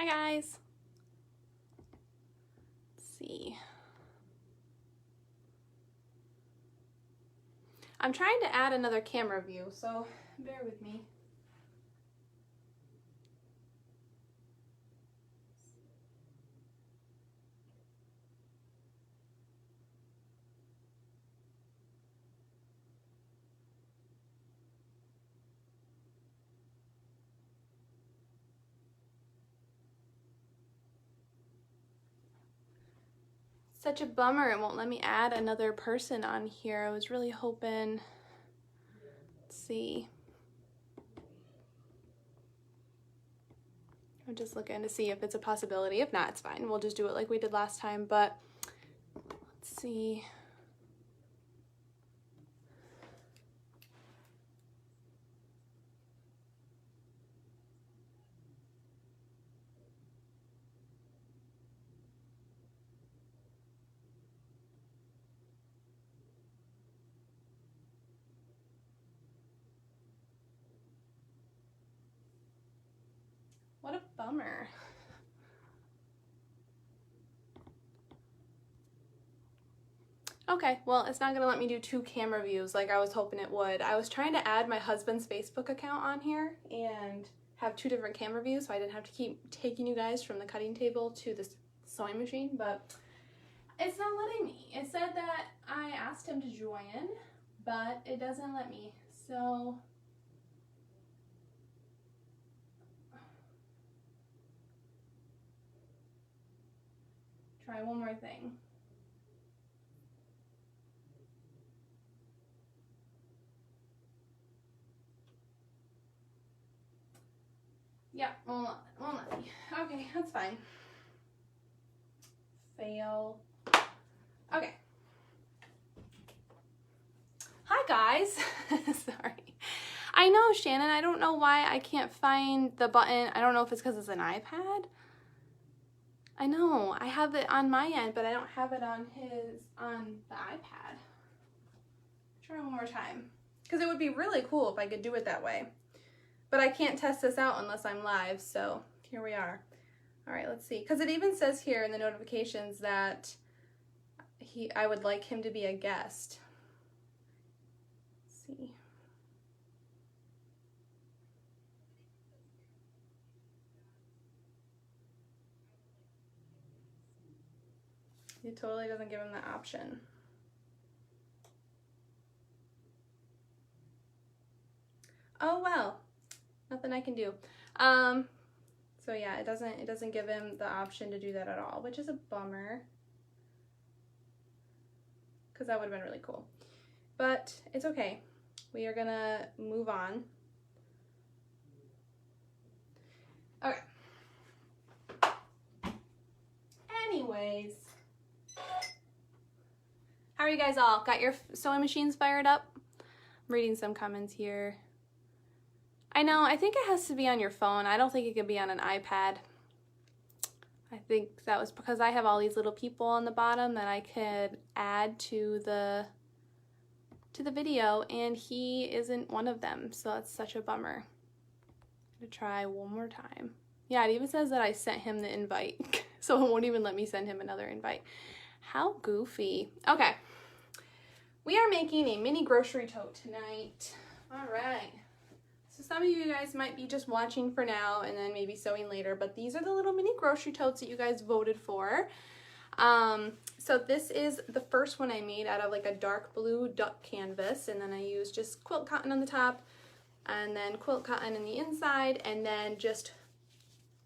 Hi guys. Let's see. I'm trying to add another camera view, so bear with me. Such a bummer it won't let me add another person on here. I was really hoping. Let's see. I'm just looking to see if it's a possibility. If not, it's fine. We'll just do it like we did last time, but let's see. What a bummer. Okay, well, it's not gonna let me do two camera views like I was hoping it would. I was trying to add my husband's Facebook account on here and have two different camera views so I didn't have to keep taking you guys from the cutting table to the sewing machine, but it's not letting me. It said that I asked him to join, but it doesn't let me, so try one more thing. Yeah, won't let me. Okay, that's fine. Fail. Okay. Hi guys. Sorry. I know, Shannon, I don't know why I can't find the button. I don't know if it's because it's an iPad. I know, I have it on my end, but I don't have it on the iPad. Try one more time. Because it would be really cool if I could do it that way. But I can't test this out unless I'm live, so here we are. All right, let's see. Because it even says here in the notifications that I would like him to be a guest. Let's see. It totally doesn't give him the option. Oh well, nothing I can do. So yeah, it doesn't give him the option to do that at all, which is a bummer. Because that would have been really cool. But it's okay. We are gonna move on. Okay. Anyways. How are you guys all? Got your sewing machines fired up? I'm reading some comments here. I know, I think it has to be on your phone. I don't think it could be on an iPad. I think that was because I have all these little people on the bottom that I could add to the video, and he isn't one of them, so that's such a bummer. I'm gonna try one more time. Yeah, it even says that I sent him the invite, so it won't even let me send him another invite. How goofy. Okay, we are making a mini grocery tote tonight. All right. So some of you guys might be just watching for now and then maybe sewing later, but these are the little mini grocery totes that you guys voted for. So this is the first one I made out of like a dark blue duck canvas, and then I used just quilt cotton on the top and then quilt cotton in the inside, and then just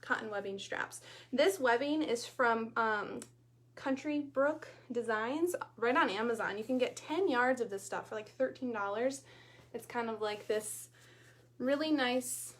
cotton webbing straps. This webbing is from Country Brook Designs right on Amazon. You can get 10 yards of this stuff for like $13. It's kind of like this really nice,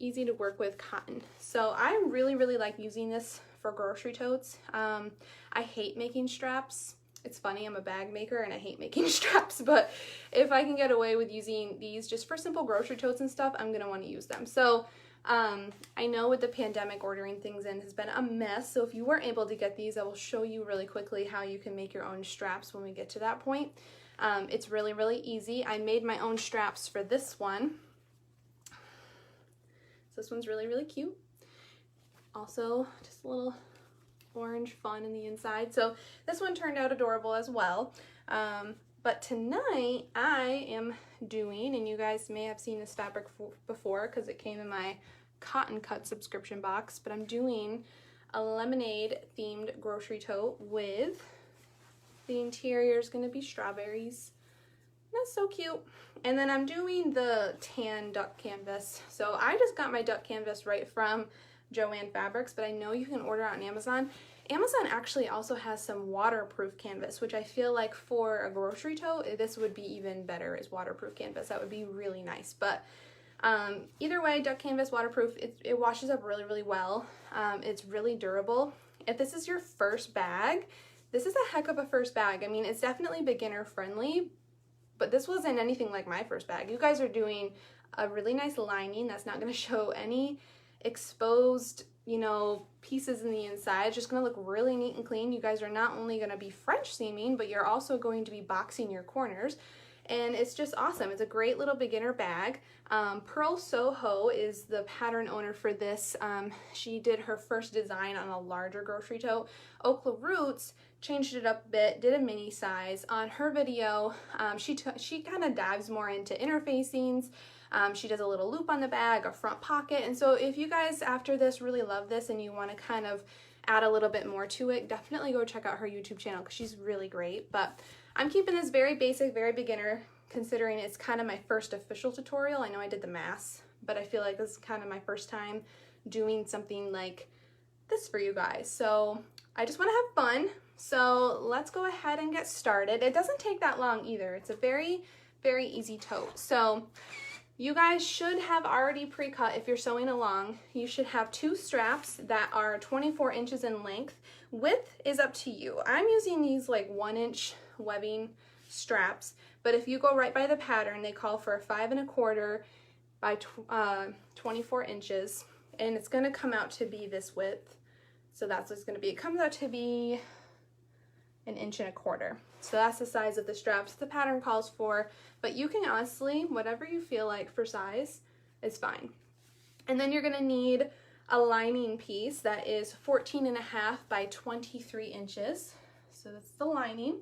easy to work with cotton. So I really like using this for grocery totes. I hate making straps. It's funny, I'm a bag maker and I hate making straps, but if I can get away with using these just for simple grocery totes and stuff, I'm gonna want to use them. So I know with the pandemic, ordering things in has been a mess, so if you weren't able to get these, I will show you really quickly how you can make your own straps when we get to that point. It's really easy. I made my own straps for this one. So this one's really cute. Also just a little orange fun in the inside. So this one turned out adorable as well. But tonight I am doing, and you guys may have seen this fabric before because it came in my Cotton Cut subscription box, but I'm doing a lemonade themed grocery tote with the interior is going to be strawberries. That's so cute. And then I'm doing the tan duck canvas. So I just got my duck canvas right from Joann Fabrics, but I know you can order it on Amazon. Amazon actually also has some waterproof canvas, which I feel like for a grocery tote, this would be even better as waterproof canvas. That would be really nice. But either way, duck canvas, waterproof, it washes up really, really well. It's really durable. If this is your first bag, this is a heck of a first bag. I mean, it's definitely beginner friendly, but this wasn't anything like my first bag. You guys are doing a really nice lining that's not going to show any exposed, you know, pieces in the inside. It's just going to look really neat and clean. You guys are not only going to be French seaming, but you're also going to be boxing your corners. And it's just awesome. It's a great little beginner bag. Purl Soho is the pattern owner for this. She did her first design on a larger grocery tote. Oklaroots changed it up a bit, did a mini size. On her video, she kind of dives more into interfacings. She does a little loop on the bag, a front pocket. And so if you guys after this really love this and you want to kind of add a little bit more to it, definitely go check out her YouTube channel because she's really great. But I'm keeping this very basic, very beginner, considering it's kind of my first official tutorial. I know I did the mass, but I feel like this is kind of my first time doing something like this for you guys. So I just want to have fun. So let's go ahead and get started. It doesn't take that long either. It's a very, very easy tote. So you guys should have already pre-cut, if you're sewing along, you should have 2 straps that are 24 inches in length. Width is up to you. I'm using these like 1-inch webbing straps, but if you go right by the pattern, they call for a 5 1/4 by 24 inches, and it's going to come out to be this width. So that's what it's going to be. It comes out to be 1 1/4 inches. So that's the size of the straps the pattern calls for, but you can honestly, whatever you feel like for size is fine. And then you're going to need a lining piece that is 14.5 by 23 inches. So that's the lining.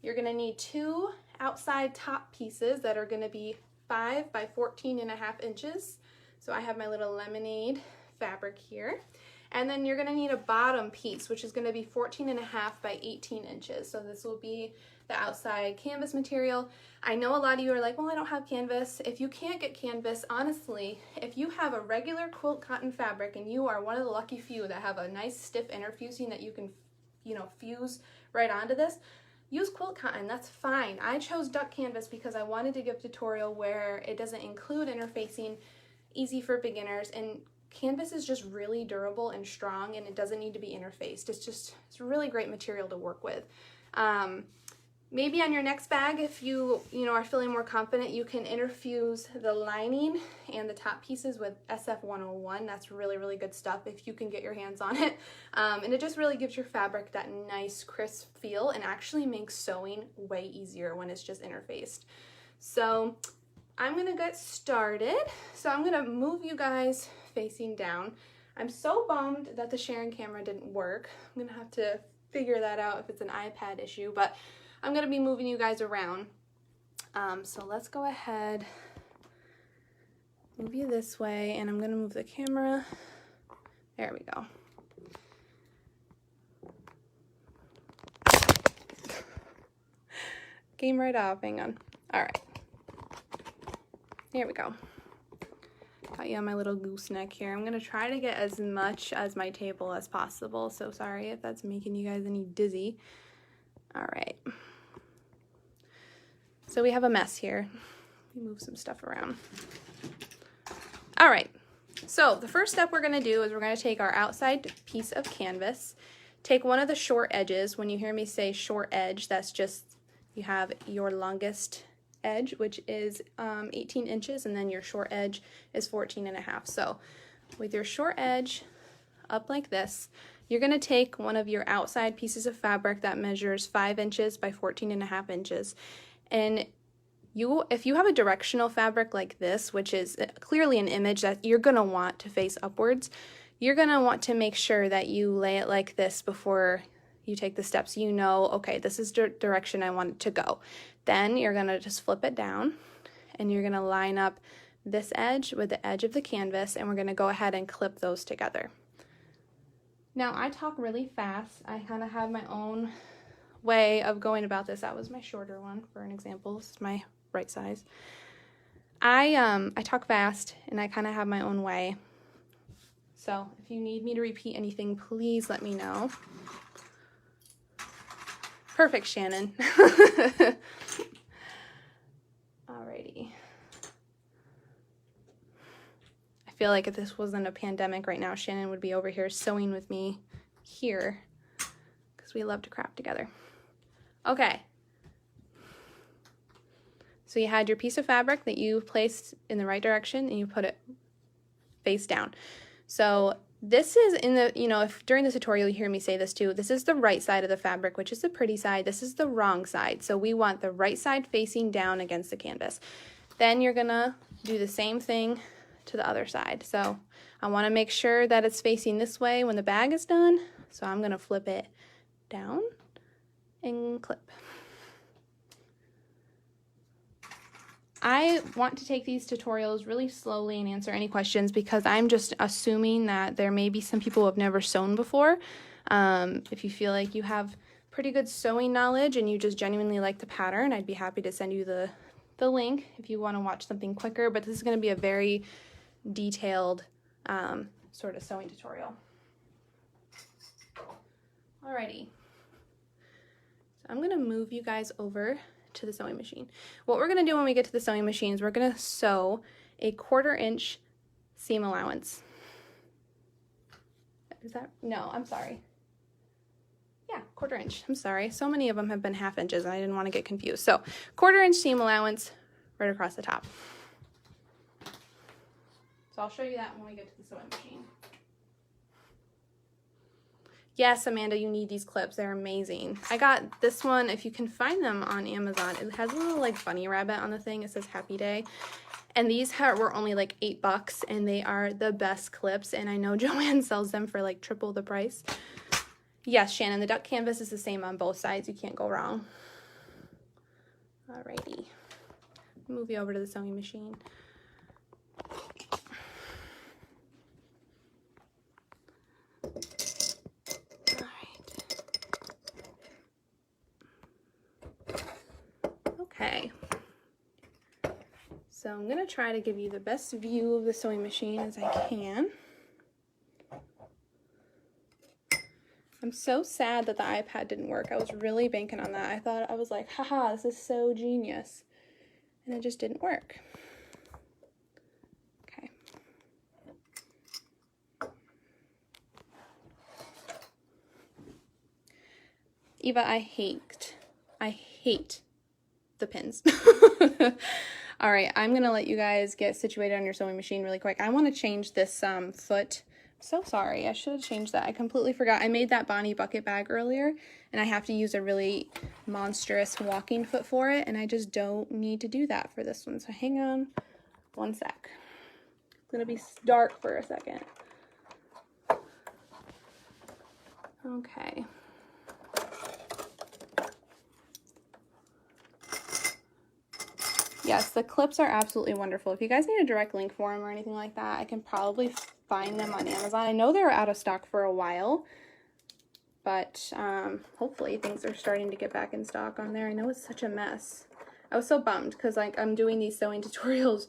You're going to need 2 outside top pieces that are going to be 5 by 14.5 inches. So I have my little lemonade fabric here. And then you're going to need a bottom piece, which is going to be 14.5 by 18 inches. So this will be the outside canvas material. I know a lot of you are like, well, I don't have canvas. If you can't get canvas, honestly, if you have a regular quilt cotton fabric and you are one of the lucky few that have a nice stiff interfusing that you can, you know, fuse right onto this, use quilt cotton, that's fine. I chose duck canvas because I wanted to give a tutorial where it doesn't include interfacing, easy for beginners, and canvas is just really durable and strong, and it doesn't need to be interfaced. It's a really great material to work with. Maybe on your next bag, if you are feeling more confident, you can interfuse the lining and the top pieces with SF101. That's really, really good stuff if you can get your hands on it. And it just really gives your fabric that nice crisp feel and actually makes sewing way easier when it's just interfaced. So I'm gonna get started. So I'm gonna move you guys facing down. I'm so bummed that the sharing camera didn't work. I'm gonna have to figure that out if it's an iPad issue, but I'm gonna be moving you guys around. So let's go ahead, move you this way, and I'm gonna move the camera. There we go. Came right off, hang on. All right, here we go. Got you on my little gooseneck here. I'm gonna try to get as much as my table as possible, so sorry if that's making you guys any dizzy. All right. So we have a mess here. Let me move some stuff around. All right. So the first step we're gonna do is we're gonna take our outside piece of canvas, take one of the short edges. When you hear me say short edge, that's just, you have your longest edge, which is 18 inches, and then your short edge is 14.5. So with your short edge up like this, you're going to take one of your outside pieces of fabric that measures 5 inches by 14.5 inches, and if you have a directional fabric like this, which is clearly an image that you're going to want to face upwards, you're gonna want to make sure that you lay it like this before you take the steps. You know, okay, this is the direction I want it to go. Then you're gonna just flip it down and you're gonna line up this edge with the edge of the canvas, and we're gonna go ahead and clip those together. Now, I talk really fast. I kind of have my own way of going about this. That was my shorter one for an example. This is my right size. I talk fast and I kind of have my own way. So if you need me to repeat anything, please let me know. Perfect, Shannon. Alrighty. I feel like if this wasn't a pandemic right now, Shannon would be over here sewing with me here because we love to craft together. Okay. So you had your piece of fabric that you placed in the right direction and you put it face down. So this is in the, you know, if during the tutorial you hear me say this too, this is the right side of the fabric, which is the pretty side. This is the wrong side. So we want the right side facing down against the canvas. Then you're gonna do the same thing to the other side. So I wanna make sure that it's facing this way when the bag is done. So I'm gonna flip it down and clip. I want to take these tutorials really slowly and answer any questions because I'm just assuming that there may be some people who have never sewn before. If you feel like you have pretty good sewing knowledge and you just genuinely like the pattern, I'd be happy to send you the link if you want to watch something quicker, but this is going to be a very detailed sort of sewing tutorial. Alrighty, so I'm going to move you guys over to the sewing machine. What we're going to do when we get to the sewing machine is we're going to sew a 1/4 inch seam allowance. Is that, no, I'm sorry. Yeah, 1/4 inch, I'm sorry. So many of them have been 1/2 inches and I didn't want to get confused. So 1/4 inch seam allowance right across the top. So I'll show you that when we get to the sewing machine. Yes, Amanda, you need these clips. They're amazing. I got this one, if you can find them on Amazon. It has a little like bunny rabbit on the thing. It says Happy Day. And these were only like $8 and they are the best clips. And I know Joanne sells them for like triple the price. Yes, Shannon, the duck canvas is the same on both sides. You can't go wrong. Alrighty. Move you over to the sewing machine. Okay, so I'm going to try to give you the best view of the sewing machine as I can. I'm so sad that the iPad didn't work. I was really banking on that. I was like, haha, this is so genius. And it just didn't work. Okay. Eva, I hate the pins. All right, I'm gonna let you guys get situated on your sewing machine really quick. I want to change this foot. I'm so sorry, I should have changed that. I completely forgot. I made that Bonnie bucket bag earlier and I have to use a really monstrous walking foot for it, and I just don't need to do that for this one. So hang on one sec. It's gonna be dark for a second. Okay. Yes, the clips are absolutely wonderful. If you guys need a direct link for them or anything like that, I can probably find them on Amazon. I know they were out of stock for a while, but hopefully things are starting to get back in stock on there. I know it's such a mess. I was so bummed because like I'm doing these sewing tutorials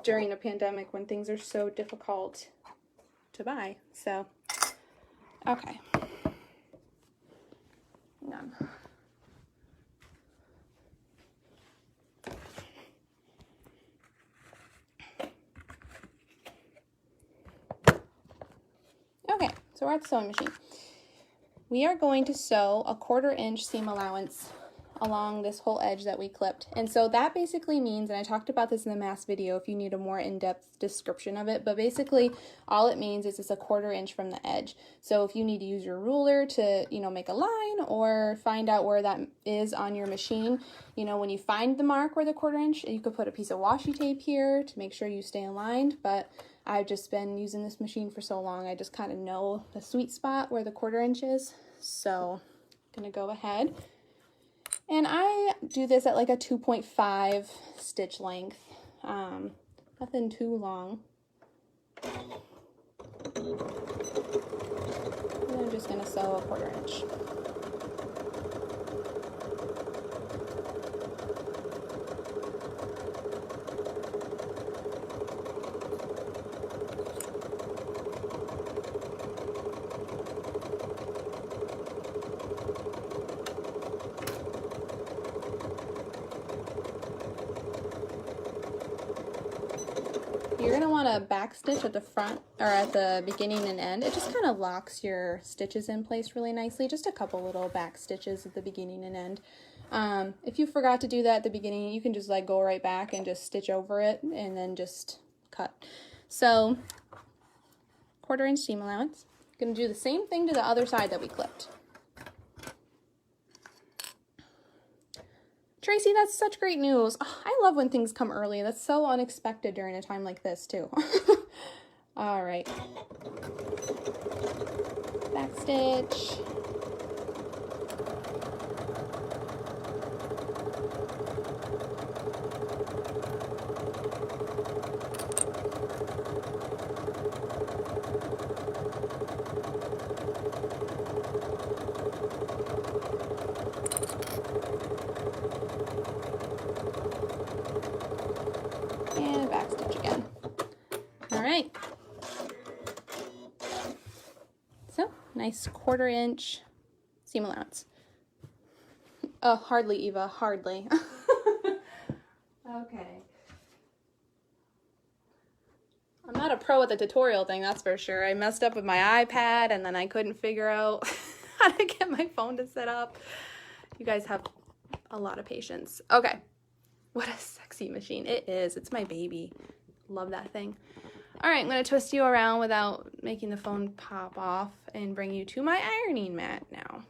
during a pandemic when things are so difficult to buy. So, okay. Hang on. Okay, so we're at the sewing machine. We are going to sew a 1/4 inch seam allowance along this whole edge that we clipped. And so that basically means, and I talked about this in the mask video if you need a more in-depth description of it, but basically all it means is it's a 1/4 inch from the edge. So if you need to use your ruler to, you know, make a line or find out where that is on your machine, you know, when you find the mark where the 1/4 inch, you could put a piece of washi tape here to make sure you stay aligned, but I've just been using this machine for so long, I just kind of know the sweet spot where the 1/4 inch is. So I'm gonna go ahead, and I do this at like a 2.5 stitch length, nothing too long. And I'm just gonna sew a 1/4 inch. You're going to want to back stitch at the front or at the beginning and end. It just kind of locks your stitches in place really nicely. Just a couple little back stitches at the beginning and end. If you forgot to do that at the beginning, you can just like go right back and just stitch over it and then just cut. So 1/4 inch seam allowance. Going to do the same thing to the other side that we clipped. Tracy, that's such great news. Oh, I love when things come early. That's so unexpected during a time like this, too. All right. Back stitch. And back stitch again. All right. So, nice 1/4 inch seam allowance. Oh, hardly, Eva, hardly. Okay. I'm not a pro at the tutorial thing, that's for sure. I messed up with my iPad and then I couldn't figure out how to get my phone to set up. You guys have a lot of patience. Okay. What a sexy machine. It is. It's my baby. Love that thing. All right, I'm going to twist you around without making the phone pop off and bring you to my ironing mat now.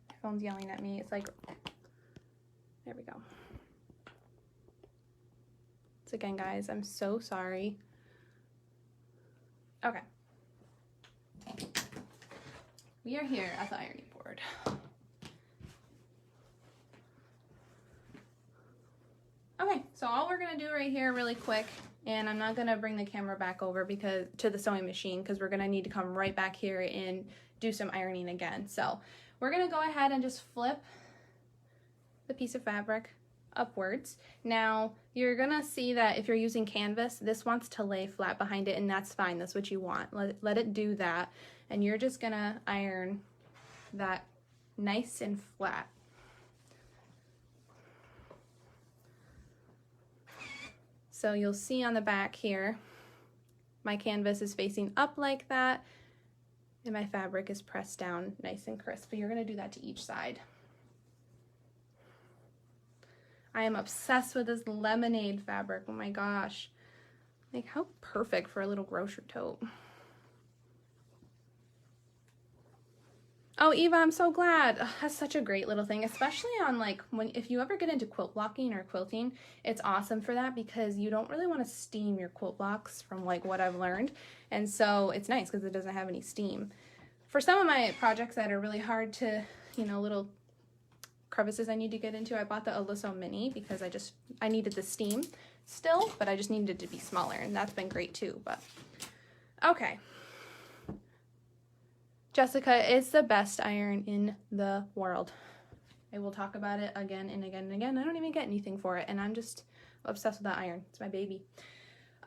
My phone's yelling at me. It's like, there we go. So again, guys, I'm so sorry. Okay. We are here at the ironing board. Okay, so all we're gonna do right here really quick, and I'm not gonna bring the camera back over because to the sewing machine because we're gonna need to come right back here and do some ironing again. So we're gonna go ahead and just flip the piece of fabric upwards. Now you're gonna see that if you're using canvas, this wants to lay flat behind it, and that's fine. That's what you want. Let it do that, and you're just gonna iron that nice and flat. So you'll see on the back here, my canvas is facing up like that, and my fabric is pressed down nice and crisp. But you're gonna do that to each side. I am obsessed with this lemonade fabric. Oh my gosh. Like, how perfect for a little grocery tote. Oh, Eva, I'm so glad. Ugh, that's such a great little thing, especially on like if you ever get into quilt blocking or quilting, it's awesome for that because you don't really want to steam your quilt blocks from like what I've learned. And so it's nice because it doesn't have any steam. For some of my projects that are really hard to, you know, little crevices I need to get into, I bought the Oliso Mini because I needed the steam still, but I just needed it to be smaller, and that's been great too. But okay. Jessica is the best iron in the world. I will talk about it again and again and again. I don't even get anything for it, and I'm just obsessed with that iron. It's my baby.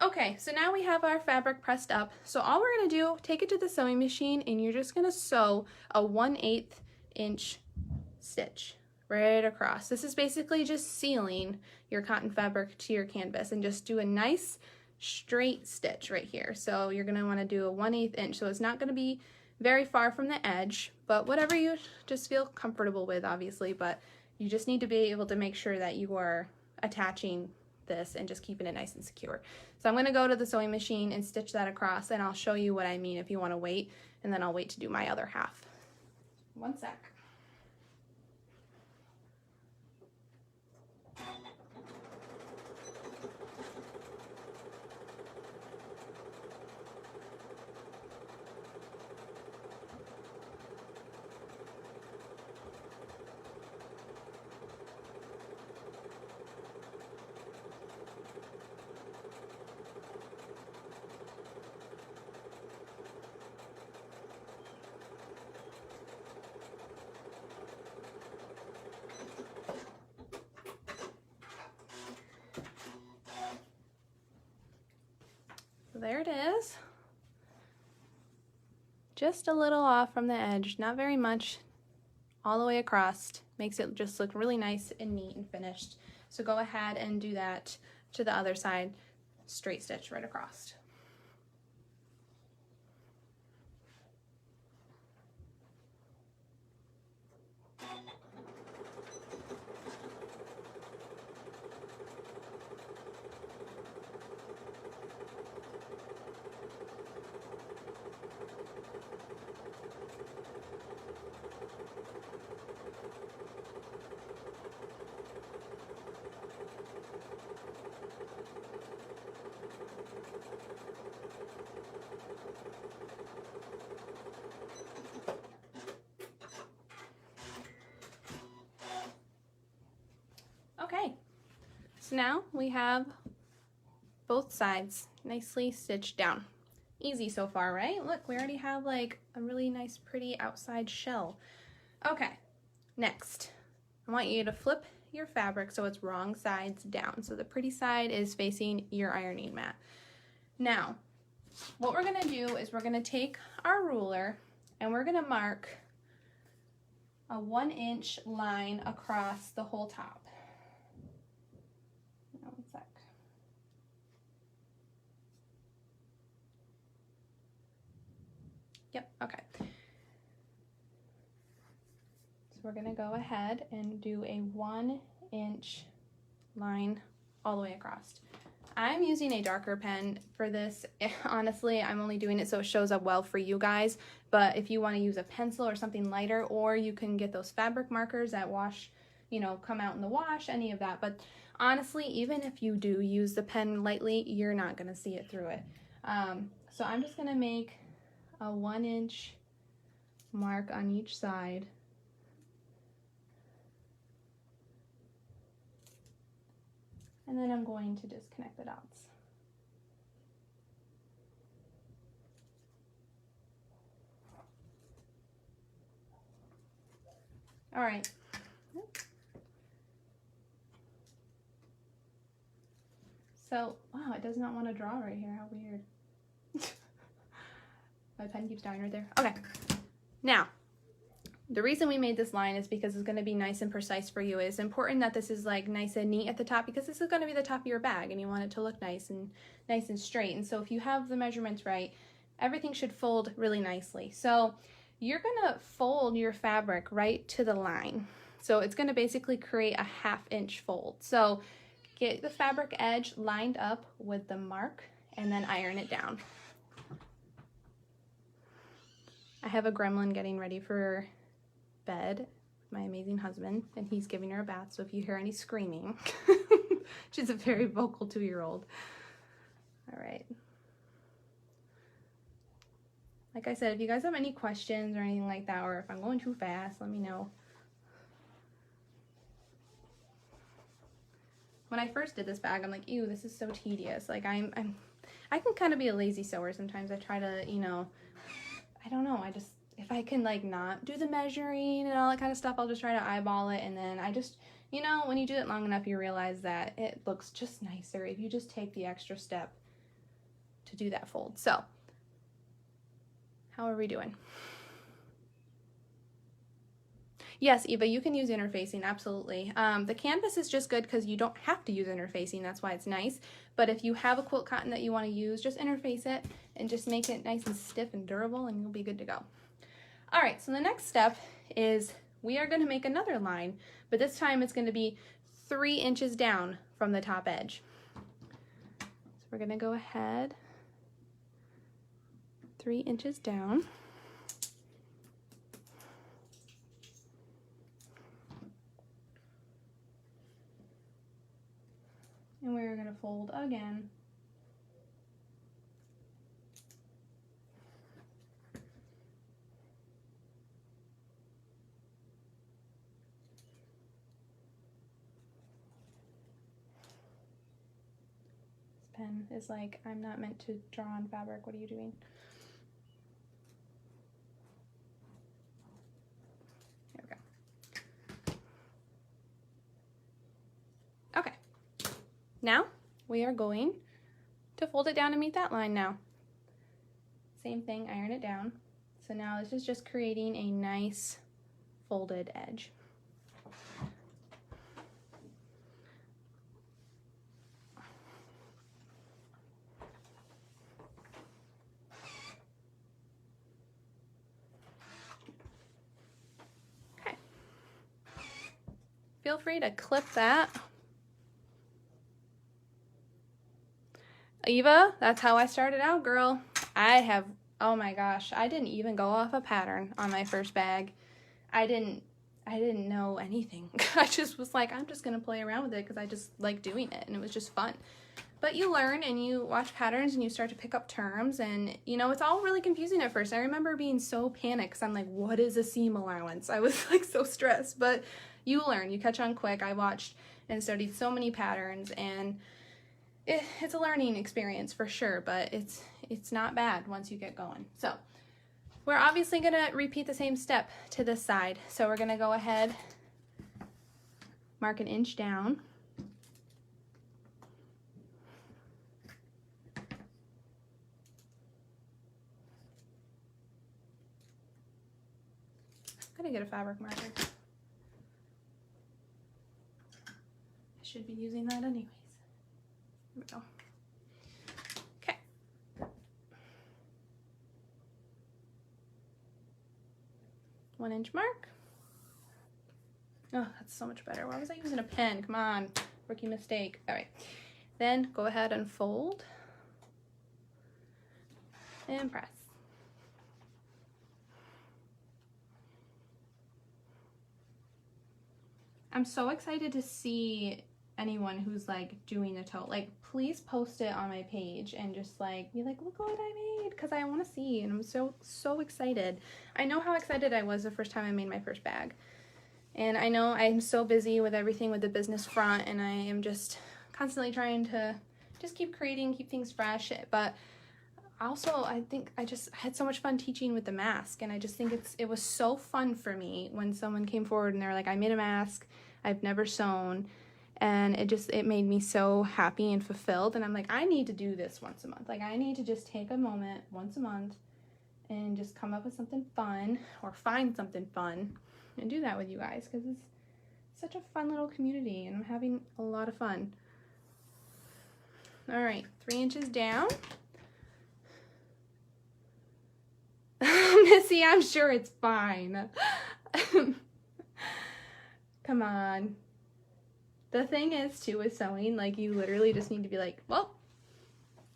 Okay, so now we have our fabric pressed up. So all we're gonna do, take it to the sewing machine, and you're just gonna sew a 1/8 inch stitch right across. This is basically just sealing your cotton fabric to your canvas, and just do a nice straight stitch right here. So you're gonna wanna do a 1/8 inch. So it's not gonna be very far from the edge, but whatever you just feel comfortable with, obviously, but you just need to be able to make sure that you are attaching this and just keeping it nice and secure. So I'm gonna go to the sewing machine and stitch that across, and I'll show you what I mean if you wanna wait, and then I'll wait to do my other half. One sec. So there it is. Just a little off from the edge, not very much, all the way across. Makes it just look really nice and neat and finished. So go ahead and do that to the other side, straight stitch right across. Okay, so now we have both sides nicely stitched down. Easy so far, right? Look, we already have like a really nice pretty outside shell. Okay, next, I want you to flip your fabric so it's wrong sides down. So the pretty side is facing your ironing mat. Now, what we're gonna do is we're gonna take our ruler and we're gonna mark a 1-inch line across the whole top. One sec. Yep, okay. So we're gonna go ahead and do a 1-inch line all the way across. I'm using a darker pen for this. Honestly, I'm only doing it so it shows up well for you guys, but if you want to use a pencil or something lighter, or you can get those fabric markers that wash, you know, come out in the wash, any of that. But honestly, even if you do use the pen lightly, you're not going to see it through it. So I'm just going to make a 1-inch mark on each side. And then I'm going to just connect the dots. All right. So, wow, it does not want to draw right here. How weird. My pen keeps dying right there. Okay. Now, the reason we made this line is because it's going to be nice and precise for you. It's important that this is like nice and neat at the top, because this is going to be the top of your bag and you want it to look nice and straight. And so if you have the measurements right, everything should fold really nicely. So you're going to fold your fabric right to the line. So it's going to basically create a 1/2 inch fold. So get the fabric edge lined up with the mark and then iron it down. I have a gremlin getting ready for bed, my amazing husband, and he's giving her a bath, so if you hear any screaming, she's a very vocal 2-year-old. All right. Like I said, if you guys have any questions or anything like that, or if I'm going too fast, let me know. When I first did this bag, I'm like, ew, this is so tedious. Like I can kind of be a lazy sewer sometimes. I try to, you know, I don't know, if I can like not do the measuring and all that kind of stuff, I'll just try to eyeball it, and then I just, you know, when you do it long enough, you realize that it looks just nicer if you just take the extra step to do that fold. So, how are we doing? Yes, Eva, you can use interfacing, absolutely. The canvas is just good because you don't have to use interfacing, that's why it's nice. But if you have a quilt cotton that you want to use, just interface it and just make it nice and stiff and durable, and you'll be good to go. All right, so the next step is we are going to make another line, but this time it's going to be 3 inches down from the top edge. So we're going to go ahead 3 inches down. And we're going to fold again. This pen is like, I'm not meant to draw on fabric. What are you doing? There we go. Okay. Now we are going to fold it down and meet that line now. Same thing, iron it down. So now this is just creating a nice folded edge. Okay. Feel free to clip that. Eva, that's how I started out, girl. Oh my gosh, I didn't even go off a pattern on my first bag. I didn't know anything. I just was like, I'm just gonna play around with it because I just like doing it and it was just fun. But you learn and you watch patterns and you start to pick up terms, and you know, it's all really confusing at first. I remember being so panicked because I'm like, what is a seam allowance? I was like so stressed, but you learn, you catch on quick. I watched and studied so many patterns, and it's a learning experience for sure, but it's not bad once you get going. So we're obviously gonna repeat the same step to this side. So we're gonna go ahead, mark an inch down. I'm gonna get a fabric marker. I should be using that anyways. Here we go. Okay. One inch mark. Oh, that's so much better. Why was I using a pen? Come on, rookie mistake. All right. Then go ahead and fold and press. I'm so excited to see anyone who's like doing a tote. Like, please post it on my page and just like be like, look what I made, because I want to see, and I'm so excited. I know how excited I was the first time I made my first bag, and I know I'm so busy with everything with the business front, and I am just constantly trying to just keep creating, keep things fresh. But also, I think I just had so much fun teaching with the mask, and I just think it was so fun for me when someone came forward and they're like, I made a mask, I've never sewn, and it made me so happy and fulfilled. And I'm like, I need to do this once a month. Like, I need to just take a moment once a month and just come up with something fun, or find something fun and do that with you guys, because it's such a fun little community and I'm having a lot of fun. All right, 3 inches down. Missy, I'm sure it's fine. Come on. The thing is, too, with sewing, like, you literally just need to be like, well,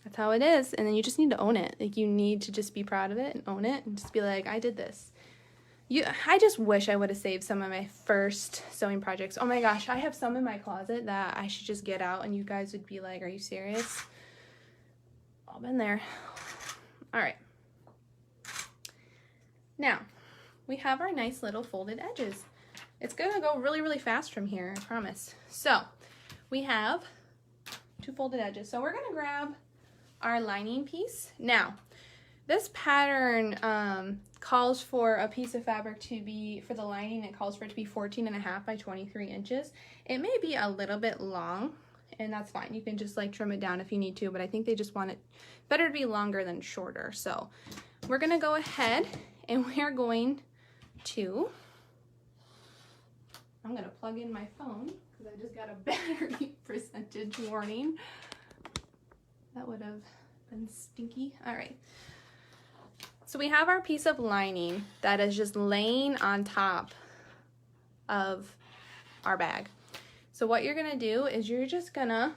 that's how it is. And then you just need to own it. Like, you need to just be proud of it and own it and just be like, I did this. I just wish I would have saved some of my first sewing projects. Oh my gosh, I have some in my closet that I should just get out and you guys would be like, are you serious? All been there. All right. Now, we have our nice little folded edges. It's gonna go really, really fast from here, I promise. So, we have 2 folded edges. So we're gonna grab our lining piece. Now, this pattern calls for a piece of fabric to be, for the lining, it calls for it to be 14.5 by 23 inches. It may be a little bit long, and that's fine. You can just like trim it down if you need to, but I think they just want it better to be longer than shorter. So we're gonna go ahead and we're going to, I'm gonna plug in my phone because I just got a battery percentage warning. That would have been stinky. All right. So we have our piece of lining that is just laying on top of our bag. So what you're gonna do is you're just gonna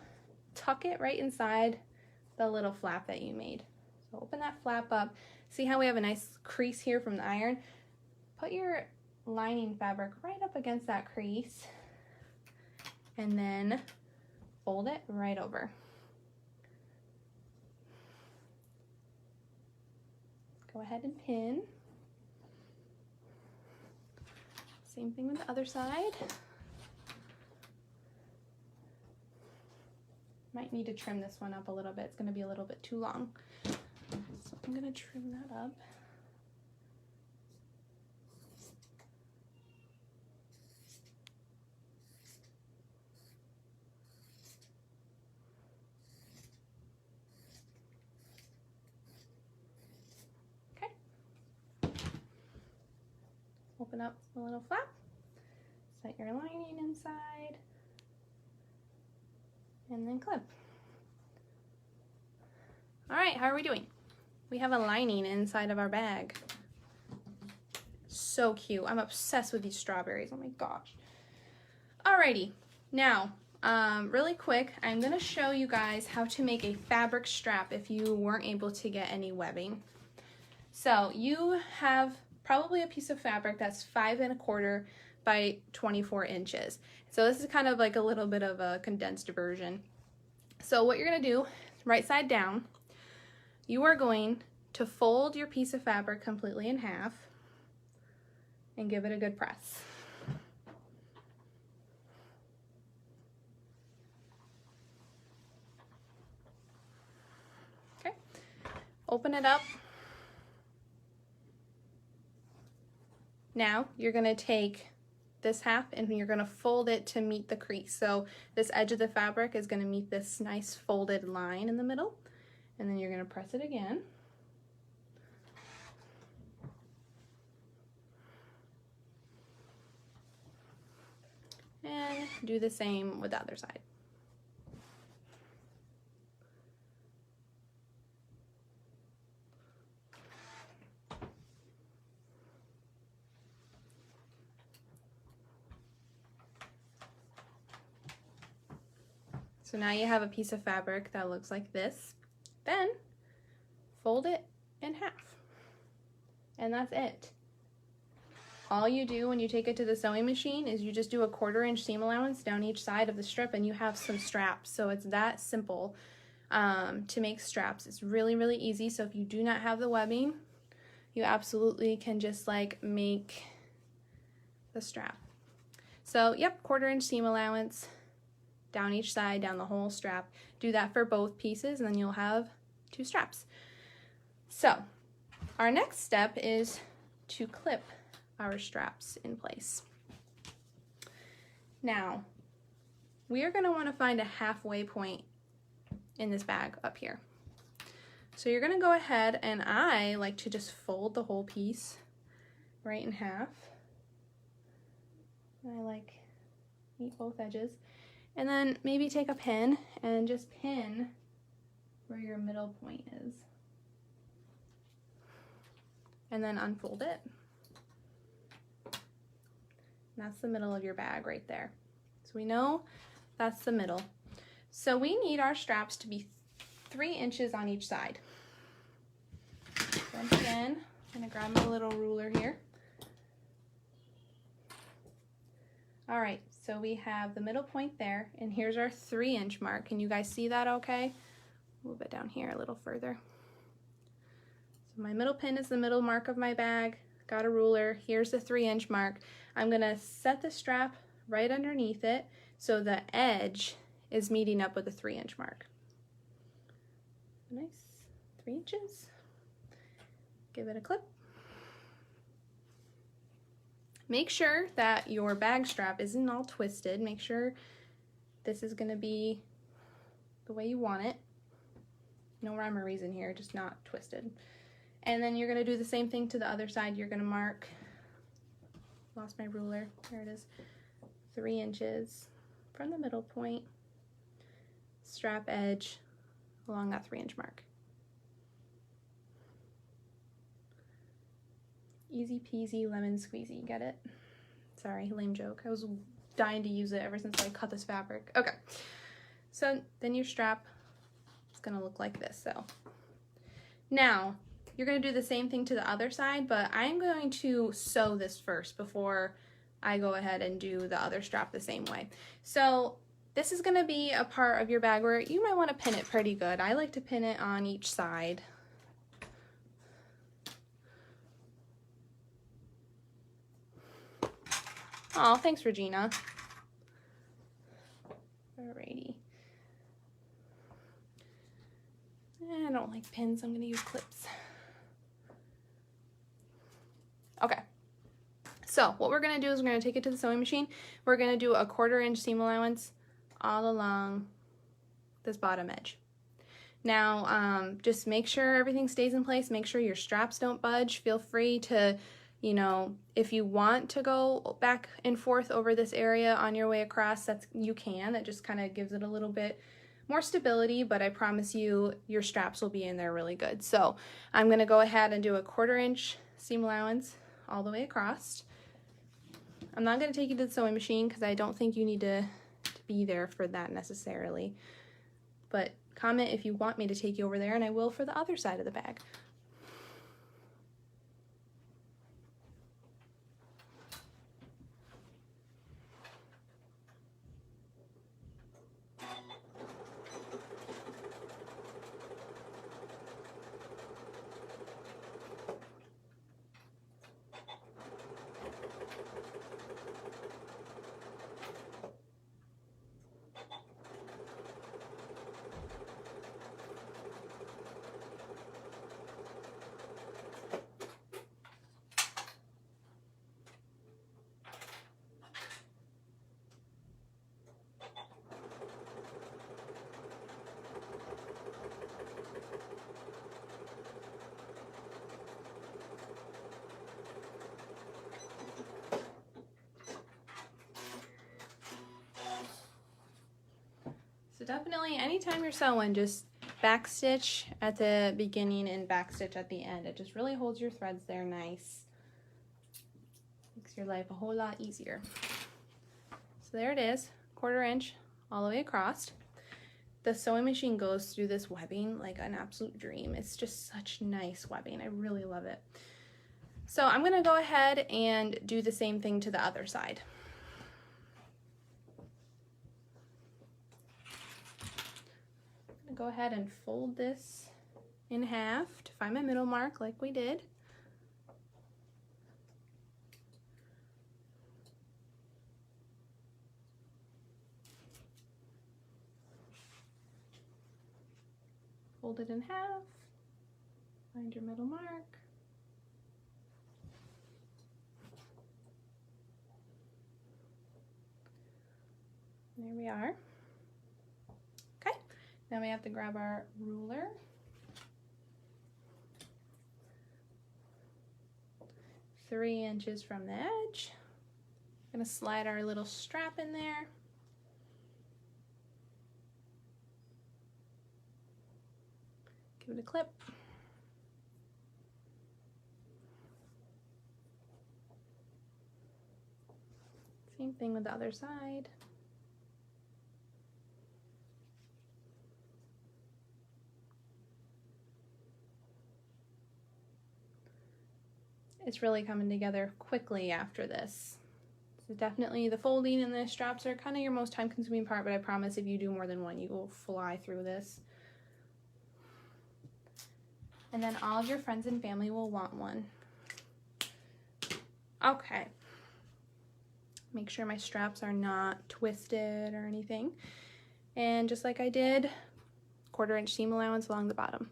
tuck it right inside the little flap that you made. So open that flap up. See how we have a nice crease here from the iron? Put your lining fabric right up against that crease and then fold it right over. Go ahead and pin. Same thing with the other side. Might need to trim this one up a little bit. It's going to be a little bit too long. So I'm going to trim that up. open up the little flap, set your lining inside, and then clip. All right, how are we doing? We have a lining inside of our bag. So cute. I'm obsessed with these strawberries. Oh my gosh. Alrighty, now, really quick, I'm gonna show you guys how to make a fabric strap if you weren't able to get any webbing. So you have probably a piece of fabric that's 5 1/4 by 24 inches. So this is kind of like a little bit of a condensed version. So what you're gonna do, right side down, you are going to fold your piece of fabric completely in half and give it a good press. Okay, open it up. Now you're gonna take this half and you're gonna fold it to meet the crease. So this edge of the fabric is gonna meet this nice folded line in the middle, and then you're gonna press it again. And do the same with the other side. So now you have a piece of fabric that looks like this. Then fold it in half. And that's it. All you do when you take it to the sewing machine is you just do a 1/4 inch seam allowance down each side of the strip and you have some straps. So it's that simple to make straps. It's really, really easy. So if you do not have the webbing, you absolutely can just like make the strap. So yep, 1/4 inch seam allowance down each side, down the whole strap. Do that for both pieces and then you'll have 2 straps. So our next step is to clip our straps in place. Now, we are going to want to find a halfway point in this bag up here. So you're going to go ahead, and I like to just fold the whole piece right in half. I like meet both edges. And then maybe take a pin and just pin where your middle point is. And then unfold it. And that's the middle of your bag right there. So we know that's the middle. So we need our straps to be 3 inches on each side. Once again, I'm gonna grab my little ruler here. All right, so we have the middle point there, and here's our 3 inch mark. Can you guys see that okay? Move it down here a little further. So my middle pin is the middle mark of my bag. Got a ruler, here's the 3 inch mark. I'm gonna set the strap right underneath it so the edge is meeting up with the 3 inch mark. Nice, 3 inches. Give it a clip. Make sure that your bag strap isn't all twisted. Make sure this is gonna be the way you want it. No rhyme or reason here, just not twisted. And then you're gonna do the same thing to the other side. You're gonna mark, lost my ruler, there it is, 3 inches from the middle point, strap edge along that 3 inch mark. Easy peasy lemon squeezy, get it? Sorry, lame joke. I was dying to use it ever since I cut this fabric. Okay, so then your strap is gonna look like this. So now you're gonna do the same thing to the other side, but I'm going to sew this first before I go ahead and do the other strap the same way. So this is gonna be a part of your bag where you might wanna pin it pretty good. I like to pin it on each side. Oh, thanks, Regina. Alrighty. I don't like pins, I'm gonna use clips. Okay. So what we're gonna do is we're gonna take it to the sewing machine. We're gonna do a 1/4 inch seam allowance all along this bottom edge. Now, just make sure everything stays in place. Make sure your straps don't budge. Feel free to, You know, if you want to go back and forth over this area on your way across, you can. That just kind of gives it a little bit more stability, but I promise you your straps will be in there really good. So I'm going to go ahead and do a 1/4 inch seam allowance all the way across. I'm not going to take you to the sewing machine because I don't think you need to be there for that necessarily. But comment if you want me to take you over there, and I will for the other side of the bag. So definitely anytime you're sewing, just backstitch at the beginning and backstitch at the end. It just really holds your threads there nice. Makes your life a whole lot easier. So there it is, 1/4 inch all the way across. The sewing machine goes through this webbing like an absolute dream. It's just such nice webbing. I really love it. So I'm gonna go ahead and do the same thing to the other side. Go ahead and fold this in half to find my middle mark like we did. Fold it in half, find your middle mark. There we are. Okay, now we have to grab our ruler. Three inches from the edge. I'm gonna slide our little strap in there. Give it a clip. Same thing with the other side. It's really coming together quickly after this. So definitely the folding and the straps are kind of your most time consuming part, but I promise if you do more than one, you will fly through this. And then all of your friends and family will want one. Okay. Make sure my straps are not twisted or anything. And just like I did, 1/4 inch seam allowance along the bottom.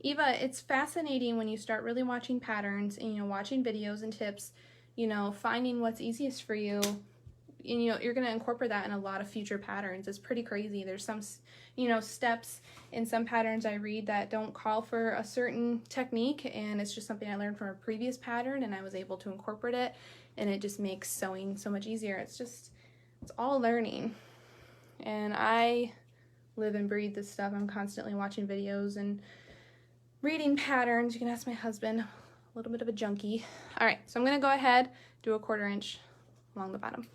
Eva, it's fascinating when you start really watching patterns and, you know, watching videos and tips, you know, finding what's easiest for you. And, you know, you're going to incorporate that in a lot of future patterns. It's pretty crazy. There's some, you know, steps in some patterns I read that don't call for a certain technique, and it's just something I learned from a previous pattern and I was able to incorporate it, and it just makes sewing so much easier. It's all learning. And I live and breathe this stuff. I'm constantly watching videos and reading patterns. You can ask my husband, a little bit of a junkie. All right, so I'm gonna go ahead, do a 1/4 inch along the bottom.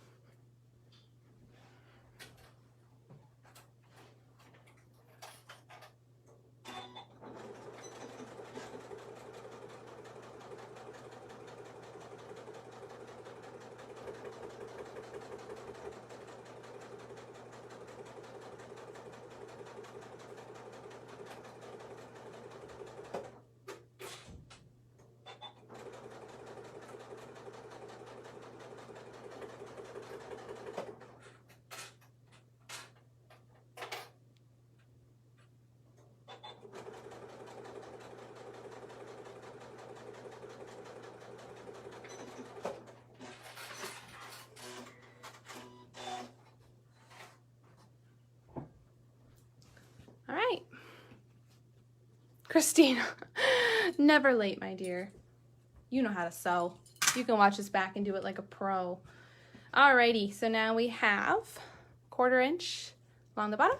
Christina, Never late, my dear. You know how to sew. You can watch this back and do it like a pro. Alrighty, so now we have 1/4 inch along the bottom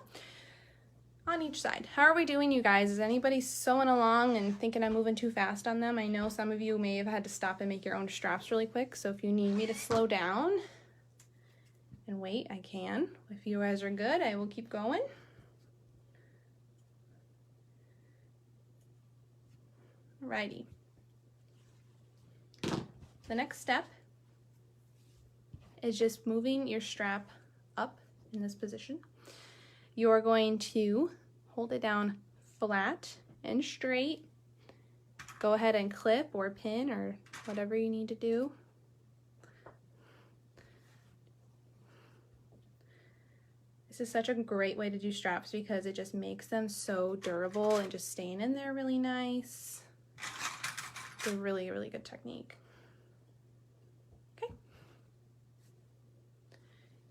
on each side. How are we doing, you guys? Is anybody sewing along and thinking I'm moving too fast on them? I know some of you may have had to stop and make your own straps really quick, so if you need me to slow down and wait, I can. If you guys are good, I will keep going. Alrighty. The next step is just moving your strap up in this position. You're going to hold it down flat and straight. Go ahead and clip or pin or whatever you need to do. This is such a great way to do straps because it just makes them so durable and just staying in there really nice. It's a really, really good technique. Okay.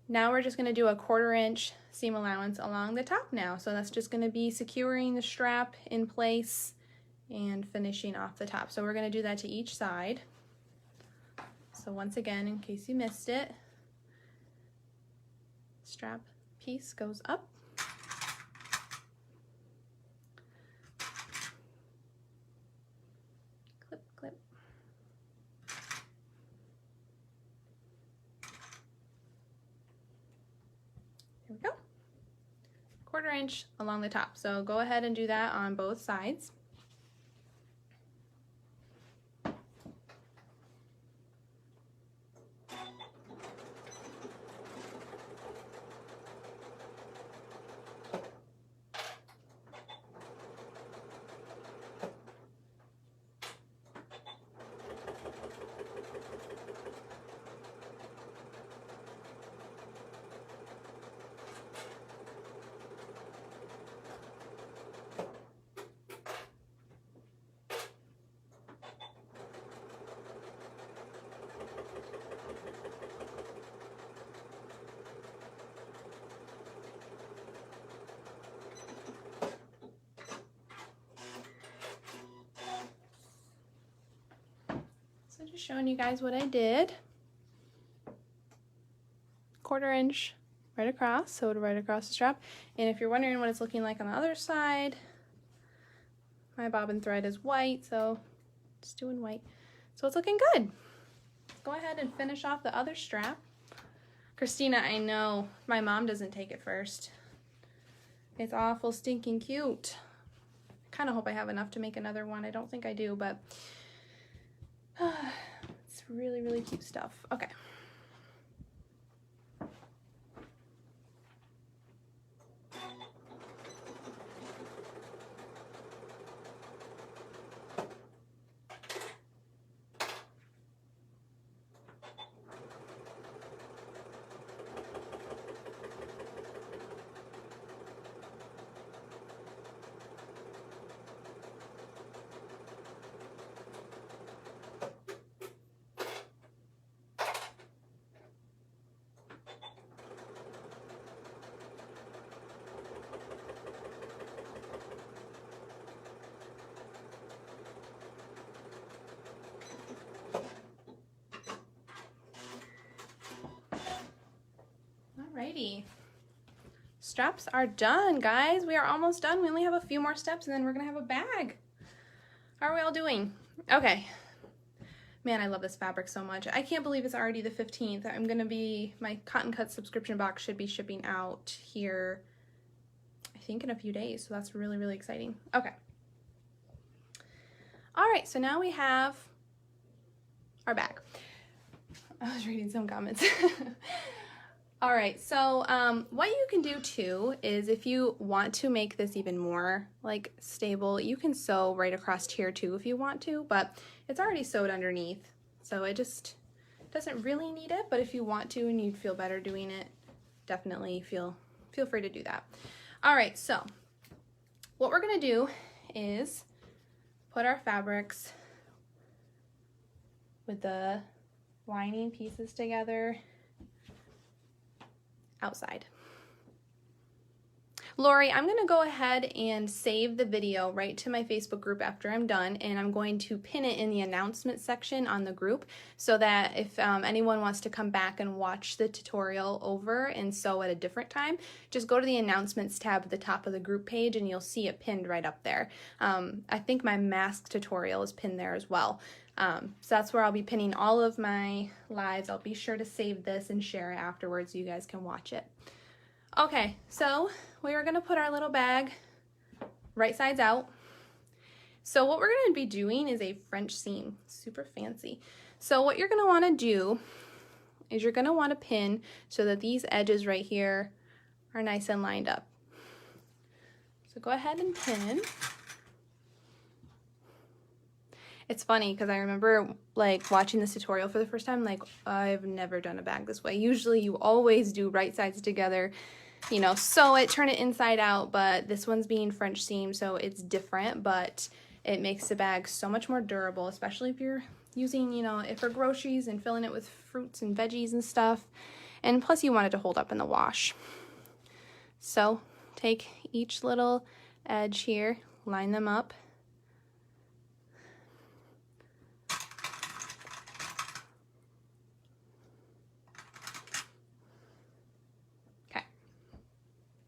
Now we're just going to do a 1/4 inch seam allowance along the top now. So that's just going to be securing the strap in place and finishing off the top. So we're going to do that to each side. So once again, in case you missed it, strap piece goes up. Clip, clip. Here we go. 1/4 inch along the top. So go ahead and do that on both sides. So just showing you guys what I did. 1/4 inch right across, sewed right across the strap. And if you're wondering what it's looking like on the other side, my bobbin thread is white, so just doing white. So it's looking good. Let's go ahead and finish off the other strap. Christina, I know my mom doesn't take it first. It's awful stinking cute. I kind of hope I have enough to make another one. I don't think I do, but it's really, really cute stuff. Okay. Alrighty. Straps are done, guys. We are almost done. We only have a few more steps and then we're gonna have a bag. How are we all doing? Okay. Man, I love this fabric so much. I can't believe it's already the 15th. My Cotton Cut subscription box should be shipping out here, I think in a few days. So that's really, really exciting. Okay. All right, so now we have our bag. I was reading some comments. All right, so what you can do too is if you want to make this even more like stable, you can sew right across here too if you want to, but it's already sewed underneath, so it just doesn't really need it, but if you want to and you'd feel better doing it, definitely feel free to do that. All right, so what we're gonna do is put our fabrics with the lining pieces together outside. Lori, I'm going to go ahead and save the video right to my Facebook group after I'm done, and I'm going to pin it in the announcement section on the group so that if anyone wants to come back and watch the tutorial over and sew at a different time, just go to the announcements tab at the top of the group page and you'll see it pinned right up there. I think my mask tutorial is pinned there as well. So that's where I'll be pinning all of my lives. I'll be sure to save this and share it afterwards so you guys can watch it. Okay, so we are going to put our little bag right sides out. So what we're going to be doing is a French seam, super fancy. So what you're going to want to do is you're going to want to pin so that these edges right here are nice and lined up. So go ahead and pin. It's funny because I remember like watching this tutorial for the first time, like I've never done a bag this way. Usually you always do right sides together, you know, sew it, turn it inside out, but this one's being French seam, so it's different, but it makes the bag so much more durable, especially if you're using, you know, if for groceries and filling it with fruits and veggies and stuff. And plus you want it to hold up in the wash. So take each little edge here, line them up.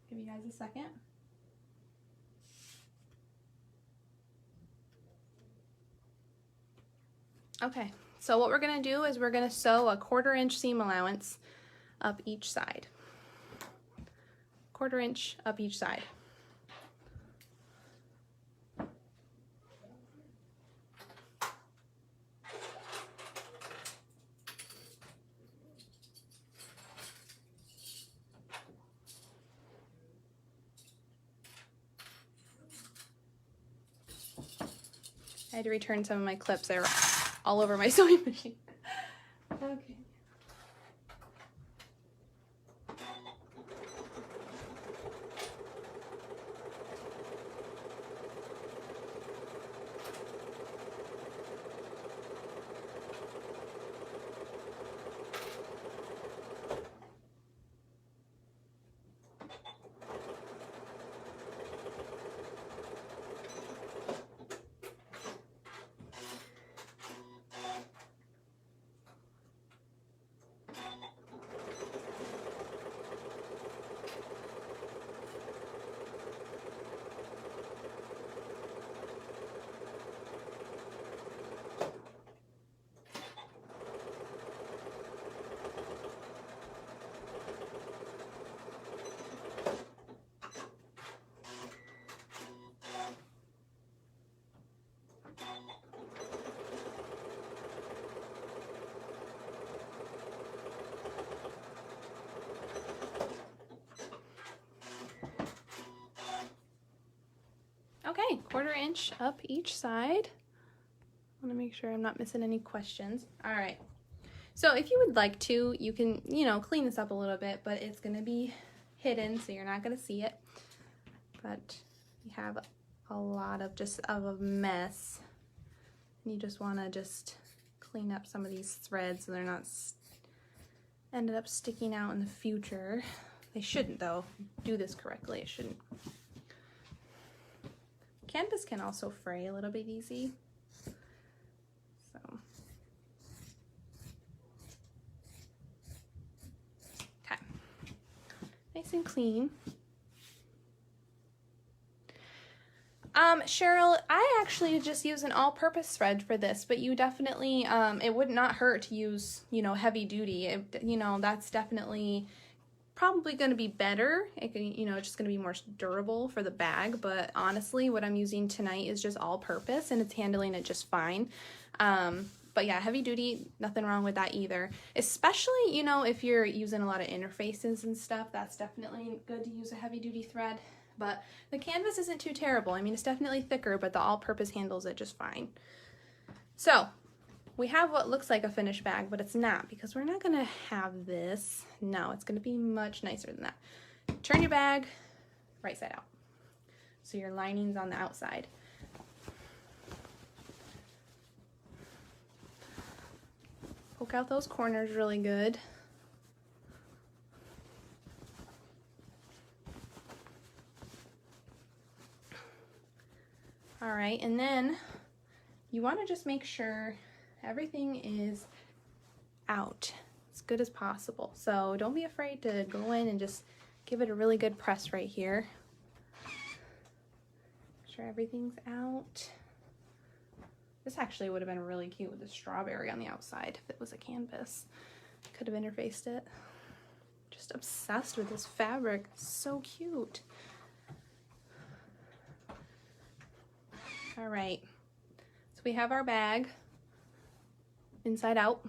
Give you guys a second. Okay, so what we're going to do is we're going to sew a 1/4 inch seam allowance up each side. 1/4 inch up each side. I had to return some of my clips. They were all over my sewing machine. Okay. Okay, 1/4 inch up each side. I want to make sure I'm not missing any questions. All right. So if you would like to, you can, you know, clean this up a little bit, but it's going to be hidden, so you're not going to see it. But you have a lot of a mess. And you just want to just clean up some of these threads so they're not ended up sticking out in the future. They shouldn't, though. Do this correctly, it shouldn't. Canvas can also fray a little bit easy. So. Okay. Nice and clean. Cheryl, I actually just use an all-purpose thread for this, but you definitely, it would not hurt to use, you know, heavy duty. You know, that's definitely probably going to be better. It can, you know, it's just going to be more durable for the bag, but honestly what I'm using tonight is just all purpose and it's handling it just fine. But yeah, heavy duty, nothing wrong with that either. Especially, you know, if you're using a lot of interfaces and stuff, that's definitely good to use a heavy duty thread. But the canvas isn't too terrible. I mean, it's definitely thicker, but the all-purpose handles it just fine. So we have what looks like a finished bag, but it's not, because we're not gonna have this. No, it's gonna be much nicer than that. Turn your bag right side out. So your lining's on the outside. Poke out those corners really good. right, and then you want to just make sure everything is out as good as possible. So don't be afraid to go in and just give it a really good press right here. Make sure everything's out. This actually would have been really cute with the strawberry on the outside if it was a canvas. Could have interfaced it. Just obsessed with this fabric. So cute. All right, so we have our bag inside out.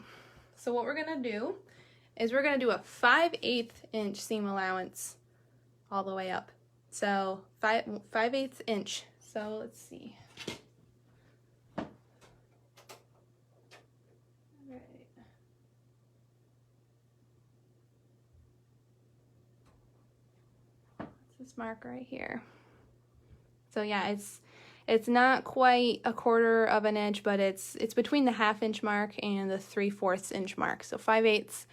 So what we're gonna do is we're gonna do a 5/8 inch seam allowance all the way up. So 5/8 inch. So let's see. All right. That's this mark right here. So yeah, it's not quite a 1/4 of an inch, but it's between the 1/2 inch mark and the 3/4 inch mark. So 5/8.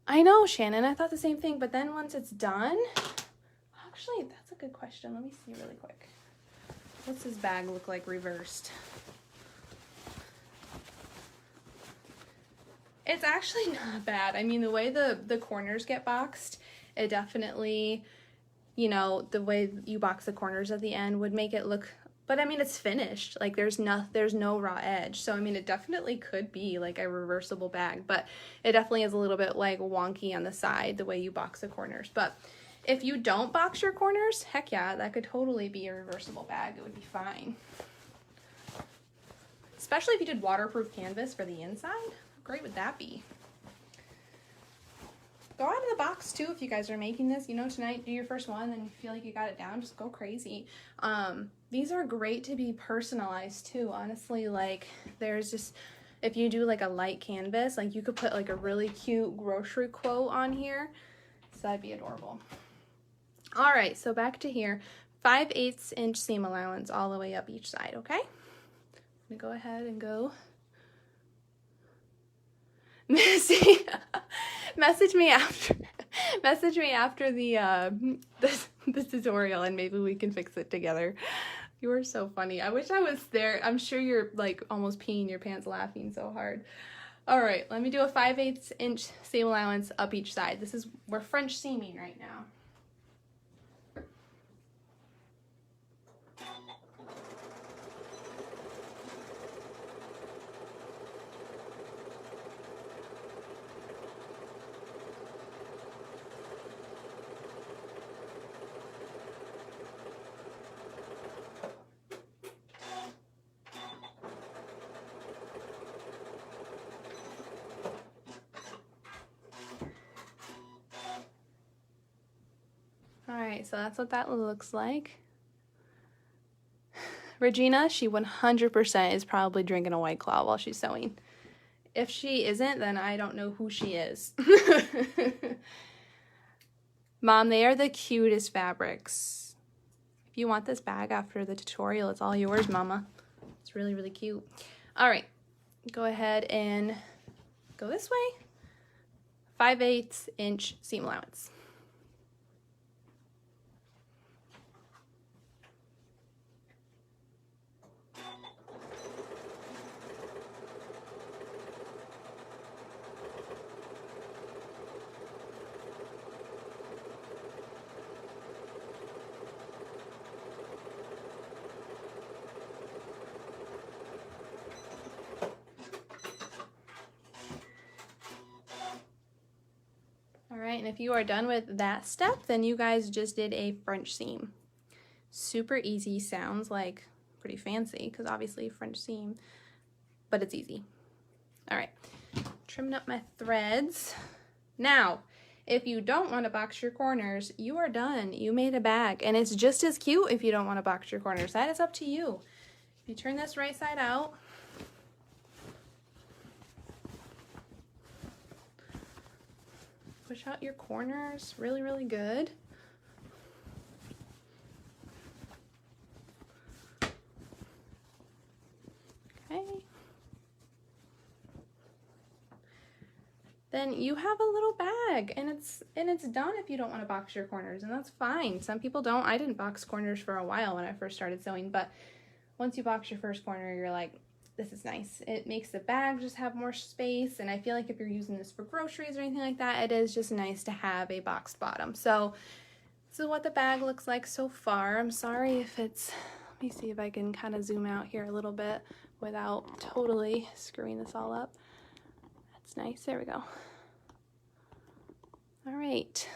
I know, Shannon, I thought the same thing, but then once it's done, actually, that's a good question. Let me see really quick. What's this bag look like reversed? It's actually not bad. I mean, the way the corners get boxed, it definitely, you know, the way you box the corners at the end would make it look, but I mean, it's finished. Like there's no raw edge. So I mean, it definitely could be like a reversible bag, but it definitely is a little bit like wonky on the side, the way you box the corners. But if you don't box your corners, heck yeah, that could totally be a reversible bag. It would be fine. Especially if you did waterproof canvas for the inside. How great would that be? Go out of the box too if you guys are making this. You know, tonight do your first one and you feel like you got it down, just go crazy. These are great to be personalized too, honestly. Like there's just, if you do like a light canvas, like you could put like a really cute grocery quote on here. So that'd be adorable. All right, so back to here. 5/8 inch seam allowance all the way up each side, okay? I'm gonna go ahead and go. Missy, message me after the tutorial and maybe we can fix it together. You are so funny. I wish I was there. I'm sure you're like almost peeing your pants laughing so hard. All right, let me do a 5/8 inch seam allowance up each side. We're French seaming right now. Alright, so that's what that looks like. Regina, she 100% is probably drinking a White Claw while she's sewing. If she isn't, then I don't know who she is. Mom, they are the cutest fabrics. If you want this bag after the tutorial, it's all yours, Mama. It's really, really cute. Alright, go ahead and go this way. 5/8 inch seam allowance. And if you are done with that step, then you guys just did a French seam. Super easy, sounds like pretty fancy because obviously French seam, but it's easy. All right, trimming up my threads. Now, if you don't want to box your corners, you are done. You made a bag, and it's just as cute if you don't want to box your corners. That is up to you. If you turn this right side out, push out your corners really, really good. Okay. Then you have a little bag, and it's done if you don't want to box your corners, and that's fine. Some people don't. I didn't box corners for a while when I first started sewing, but once you box your first corner, you're like, this is nice. It makes the bag just have more space, and I feel like if you're using this for groceries or anything like that, it is just nice to have a boxed bottom. So this is what the bag looks like so far. I'm sorry if it's, let me see if I can kind of zoom out here a little bit without totally screwing this all up. That's nice. There we go. All right.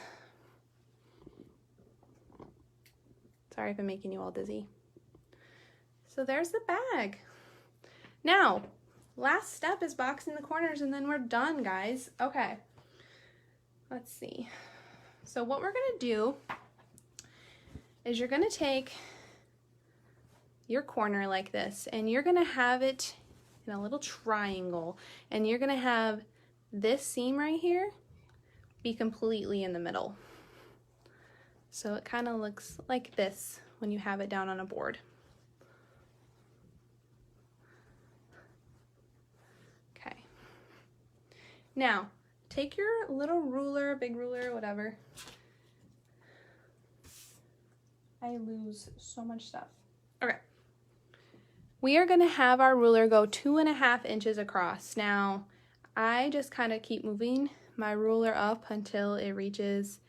Sorry if I'm making you all dizzy. So there's the bag. Now, last step is boxing the corners and then we're done, guys. Okay, let's see. So what we're gonna do is you're gonna take your corner like this and you're gonna have it in a little triangle, and you're gonna have this seam right here be completely in the middle. So it kind of looks like this when you have it down on a board. Now, take your little ruler, big ruler, whatever. I lose so much stuff. Okay. We are going to have our ruler go 2.5 inches across. Now, I just kind of keep moving my ruler up until it reaches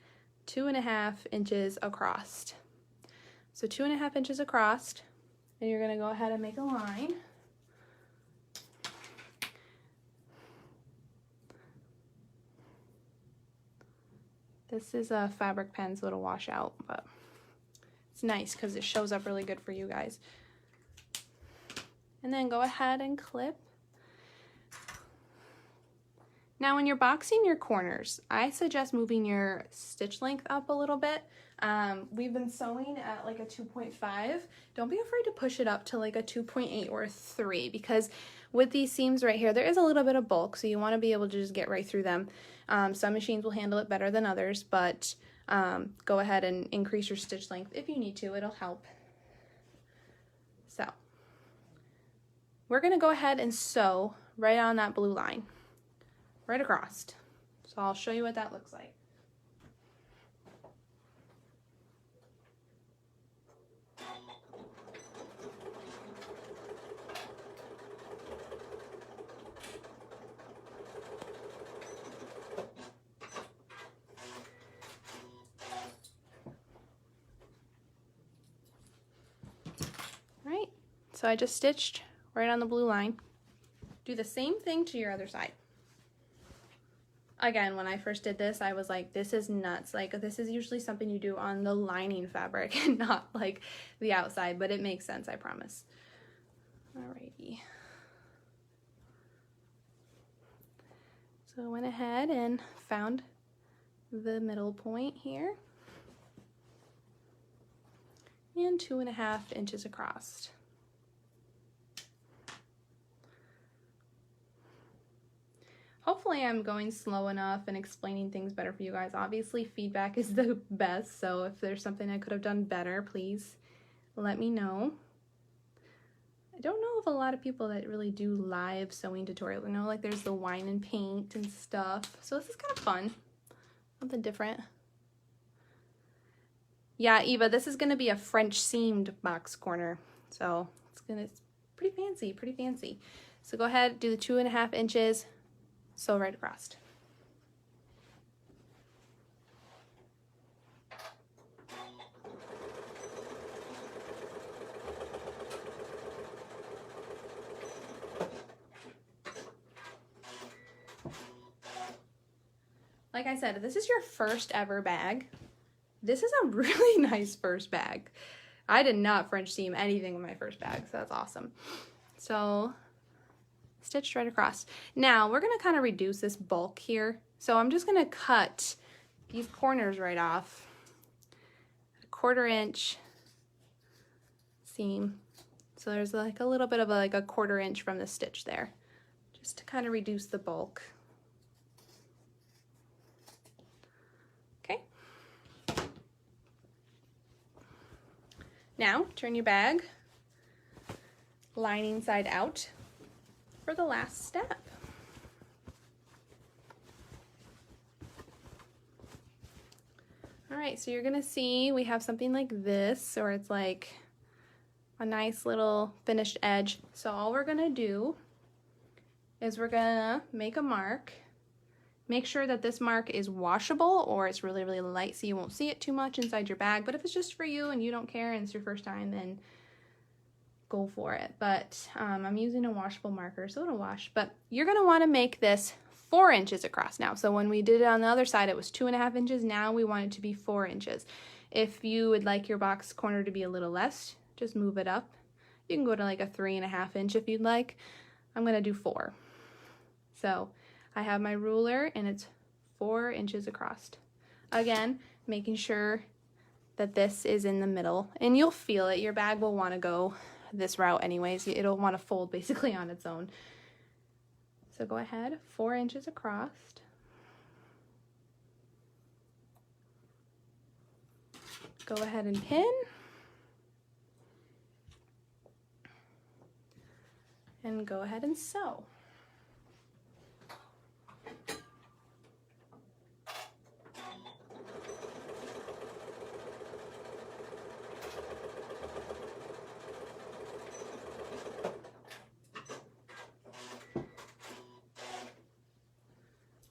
2.5 inches across. So 2.5 inches across, and you're going to go ahead and make a line. This is a fabric pen, so it'll wash out, but it's nice because it shows up really good for you guys. And then go ahead and clip. Now when you're boxing your corners, I suggest moving your stitch length up a little bit. We've been sewing at like a 2.5. Don't be afraid to push it up to like a 2.8 or a 3, because with these seams right here, there is a little bit of bulk, so you want to be able to just get right through them. Some machines will handle it better than others, but go ahead and increase your stitch length if you need to. It'll help. So we're going to go ahead and sew right on that blue line, right across. So I'll show you what that looks like. Right, so I just stitched right on the blue line. Do the same thing to your other side. Again, when I first did this, I was like, this is nuts. Like, this is usually something you do on the lining fabric and not like the outside, but it makes sense, I promise. Alrighty. So I went ahead and found the middle point here. And 2.5 inches across. Hopefully I'm going slow enough and explaining things better for you guys. Obviously feedback is the best, so if there's something I could have done better, please let me know. I don't know of a lot of people that really do live sewing tutorials. I know like there's the wine and paint and stuff, so this is kind of fun, something different. Yeah, Eva, this is gonna be a French seamed box corner, so it's pretty fancy, pretty fancy. So go ahead, do the 2.5 inches. Sew right across. Like I said, if this is your first ever bag, this is a really nice first bag. I did not French seam anything in my first bag, so that's awesome. So stitched right across. Now we're going to kind of reduce this bulk here. So I'm just going to cut these corners right off. A 1/4 inch seam. So there's like a little bit of like a 1/4 inch from the stitch there, just to kind of reduce the bulk. Okay. Now turn your bag lining side out for the last step. All right, so you're gonna see we have something like this, or it's like a nice little finished edge. So all we're gonna do is we're gonna make a mark. Make sure that this mark is washable or it's really, really light so you won't see it too much inside your bag. But if it's just for you and you don't care and it's your first time, then go for it. But I'm using a washable marker, so it'll wash. But you're gonna wanna make this 4 inches across now. So when we did it on the other side, it was 2.5 inches. Now we want it to be 4 inches. If you would like your box corner to be a little less, just move it up. You can go to like a 3.5 inch if you'd like. I'm gonna do 4. So I have my ruler and it's 4 inches across. Again, making sure that this is in the middle, and you'll feel it. Your bag will want to go this route anyways. It'll want to fold basically on its own. So go ahead, 4 inches across. Go ahead and pin. And go ahead and sew.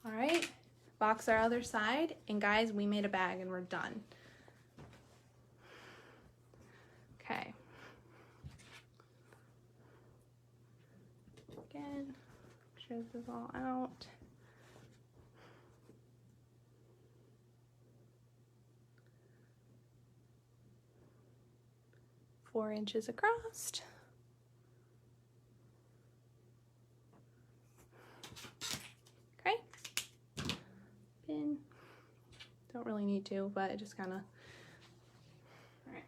All right, box our other side, and guys, we made a bag and we're done. Okay. Again, make sure this is all out. Four inches across. Okay. Pin. Don't really need to, but it just kind of. All right.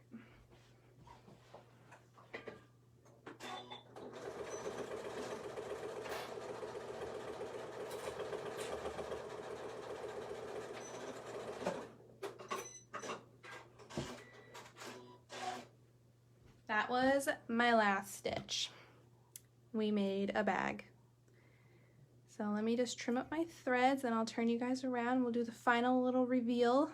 That was my last stitch. We made a bag. So let me just trim up my threads and I'll turn you guys around. We'll do the final little reveal.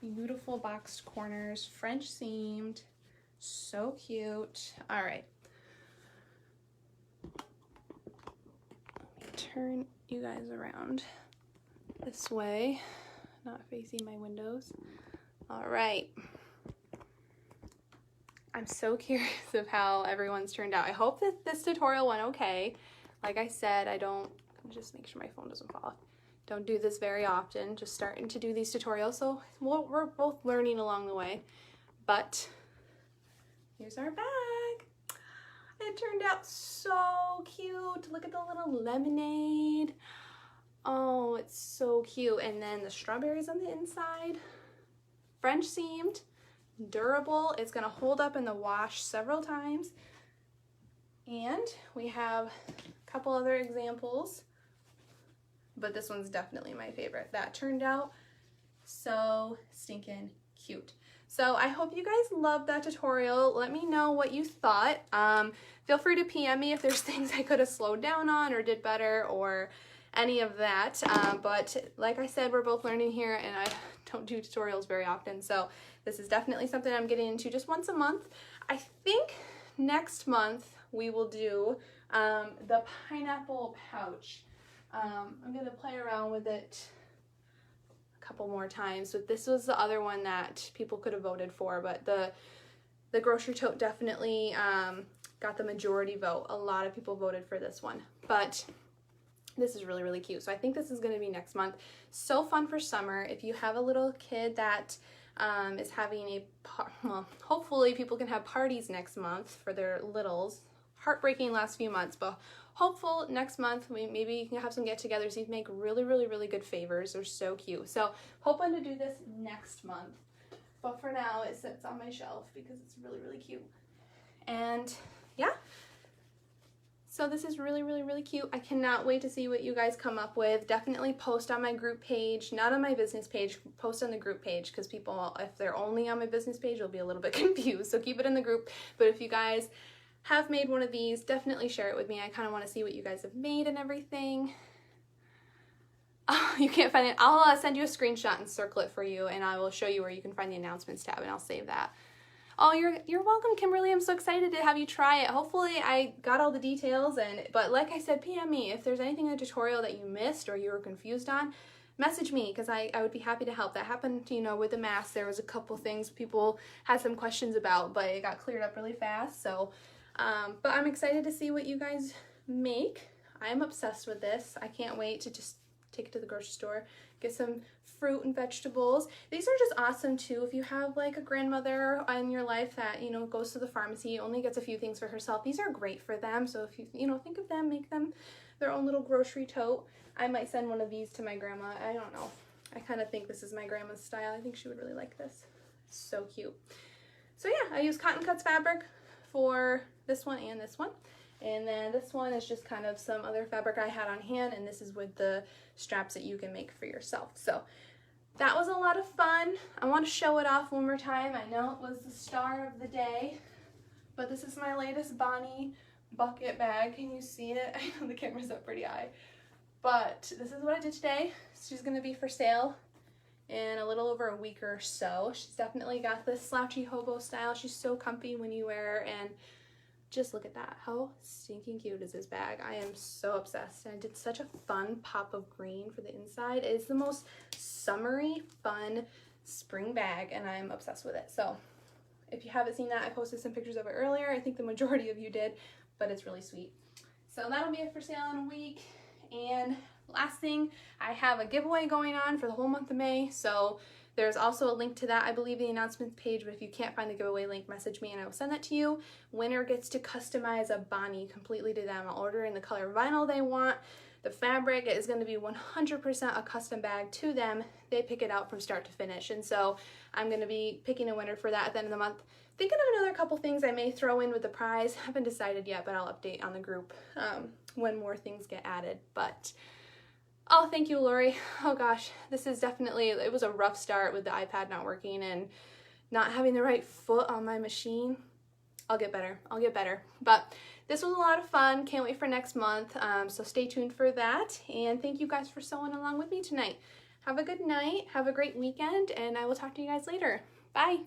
Beautiful boxed corners, French seamed, so cute. All right. Turn you guys around this way, not facing my windows. All right. I'm so curious of how everyone's turned out. I hope that this tutorial went okay. Like I said, just make sure my phone doesn't fall off. Don't do this very often, just starting to do these tutorials, so we're both learning along the way. But here's our bag. It turned out so cute. Look at the little lemonade. Oh, it's so cute. And then the strawberries on the inside. French seamed, durable. It's gonna hold up in the wash several times. And we have a couple other examples, but this one's definitely my favorite. That turned out so stinking cute. So I hope you guys loved that tutorial. Let me know what you thought. Feel free to PM me if there's things I could have slowed down on or did better or any of that. But like I said, we're both learning here and I don't do tutorials very often. So this is definitely something I'm getting into just once a month. I think next month we will do the pineapple pouch. I'm gonna play around with it couple more times, but this was the other one that people could have voted for, but the grocery tote definitely got the majority vote. A lot of people voted for this one, but this is really, really cute. So I think this is going to be next month. So fun for summer. If you have a little kid that is having well, hopefully people can have parties next month for their littles. Heartbreaking last few months, but hopeful next month maybe you can have some get-togethers. You can make really, really, really good favors. They're so cute. So hoping to do this next month, but for now it sits on my shelf because it's really, really cute. And yeah, so this is really, really, really cute. I cannot wait to see what you guys come up with. Definitely post on my group page, not on my business page, post on the group page, because people, if they're only on my business page, will be a little bit confused. So keep it in the group. But if you guys have made one of these, definitely share it with me. I kind of want to see what you guys have made and everything. Oh, you can't find it. I'll send you a screenshot and circle it for you, and I will show you where you can find the announcements tab, and I'll save that. Oh, you're welcome, Kimberly. I'm so excited to have you try it. Hopefully I got all the details, but like I said, PM me if there's anything in the tutorial that you missed or you were confused on. Message me, because I would be happy to help. That happened, you know, with the mask. There was a couple things people had some questions about, but it got cleared up really fast. So, but I'm excited to see what you guys make. I'm obsessed with this. I can't wait to just take it to the grocery store, get some fruit and vegetables. These are just awesome too if you have like a grandmother in your life that, you know, goes to the pharmacy, only gets a few things for herself. These are great for them. So if you know, think of them, make them their own little grocery tote. I might send one of these to my grandma. I don't know. I kind of think this is my grandma's style. I think she would really like this. So cute. So yeah, I use Cotton Cuts fabric for this one and this one. And then this one is just kind of some other fabric I had on hand, and this is with the straps that you can make for yourself. So that was a lot of fun. I want to show it off one more time. I know it was the star of the day, but this is my latest Bonnie bucket bag. Can you see it? I know the camera's up pretty high, but this is what I did today. She's going to be for sale in a little over a week or so. She's definitely got this slouchy hobo style. She's so comfy when you wear her, and just look at that. How stinking cute is this bag? I am so obsessed. And I did such a fun pop of green for the inside. It is the most summery, fun spring bag, and I'm obsessed with it. So if you haven't seen that, I posted some pictures of it earlier. I think the majority of you did, but it's really sweet. So that'll be it for sale in a week. And last thing, I have a giveaway going on for the whole month of May. So there's also a link to that, I believe, in the announcements page, but if you can't find the giveaway link, message me and I will send that to you. Winner gets to customize a Bonnie completely to them. I'll order in the color vinyl they want. The fabric is going to be 100% a custom bag to them. They pick it out from start to finish, and so I'm going to be picking a winner for that at the end of the month. Thinking of another couple things I may throw in with the prize. Haven't decided yet, but I'll update on the group when more things get added. But oh, thank you, Lori. Oh gosh, this is definitely, it was a rough start with the iPad not working and not having the right foot on my machine. I'll get better. I'll get better. But this was a lot of fun. Can't wait for next month. So stay tuned for that. And thank you guys for sewing along with me tonight. Have a good night. Have a great weekend, and I will talk to you guys later. Bye.